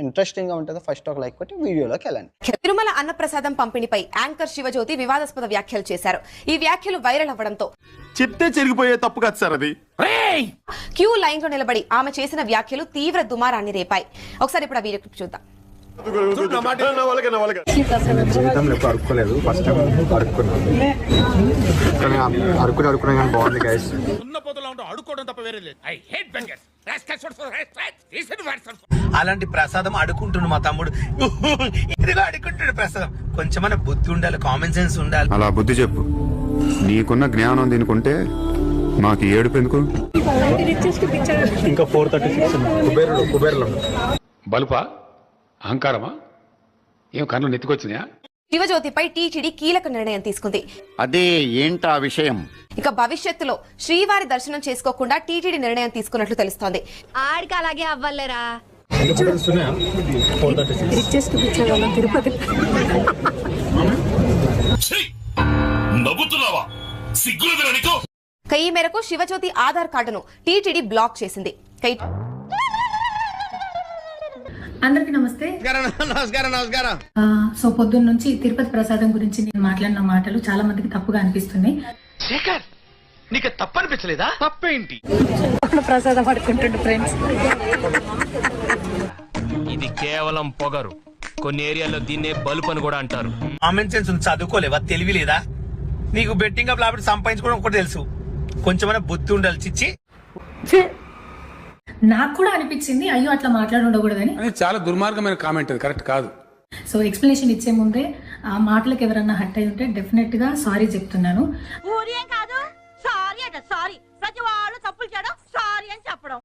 Interesting గా ఉంటుంది. First ఒక లైక్ కొట్టి వీడియోలోకి వెళ్ళండి. తిరుమల అన్నప్రసాదం పంపిణీపై యాంకర్ శివజ్యోతి వివాదాస్పద వ్యాఖ్యలు చేశారు. ఈ వ్యాఖ్యలు వైరల్ అవ్వడంతో చెప్తే చెరిగిపోయే తప్పు కాదు సార్ అది. క్యూ లైన్ లో నిలబడి ఆమె చేసిన వ్యాఖ్యలు తీవ్ర దుమారాన్ని రేపాయి. ఒకసారి ఇప్పుడు ఆ వీడియో క్లిప్ చూద్దాం. జీవితంలో ఎప్పుడు అడుక్కోలేదు, ఫస్ట్ టైం అడుక్కున్నాను. కానీ అడుక్కున్నా కానీ బాగుంది గైస్. అలాంటి ప్రసాదం అడుకుంటుండు మా తమ్ముడు. ఇదిగో అడుకుంటుడు ప్రసాదం. కొంచెమన్నా బుద్ధి ఉండాలి, కామన్ సెన్స్ ఉండాలి. అలా బుద్ధి చెప్పు. నీకున్న జ్ఞానం దీనికుంటే మాకు ఏడుపు ఎందుకు? ఇంకా 436 కుబేరులో బలుపా అహంకారమా ఏం కన్ను నెత్తికొచ్చినాయా? శివజ్యోతిపై టీటీడీ కీలక నిర్ణయం తీసుకుంది. అదే ఏంటా విషయం? ఇక భవిష్యత్తులో శ్రీవారి దర్శనం చేసుకోకుండా టీటీడీ నిర్ణయం తీసుకున్నట్లు తెలుస్తోంది. ఆడికి అలాగే అవ్వాలేరా. ఈ మేరకు శివజ్యోతి ఆధార్ కార్డును టీటీడీ బ్లాక్ చేసింది. అందరికి నమస్తే. నమస్కారం. సో పొద్దున్న నుంచి తిరుపతి ప్రసాదం గురించి నేను మాట్లాడిన మాటలు చాలా మందికి తప్పుగా అనిపిస్తున్నాయి. శేఖర్, నీకు తప్పు అనిపించలేదా? తప్పేంటి? ప్రసాదం పడుకుంటుండే ఫ్రెండ్స్. ఇది కేవలం పొగరు. కొన్ని ఏరియాలో దీన్నే బల్బ్ అని కూడా అంటారు. కామన్ సెన్స్ ఉంది, చదువుకోలేవా? తెలివి లేదా నీకు? బెట్టింగ్ అప్ లాభం సంపాదించుకోవడం ఒకటి తెలుసు, కొంచెమైనా బుద్ధి ఉండాలి. చిచ్చి, నాకు కూడా అనిపించింది అయ్యో అట్లా మాట్లాడి ఉండకూడదని. చాలా దుర్మార్గమైన కామెంట్, కరెక్ట్ కాదు. సో ఎక్స్ప్లెనేషన్ ఇచ్చే ముందే ఆ మాటలకు ఎవరన్నా హట్ అయి ఉంటే డెఫినెట్ గా సారీ చెప్తున్నాను. సారీ ప్రతి వాళ్ళు తప్పులు చేయడం సారీ అని చెప్పడం.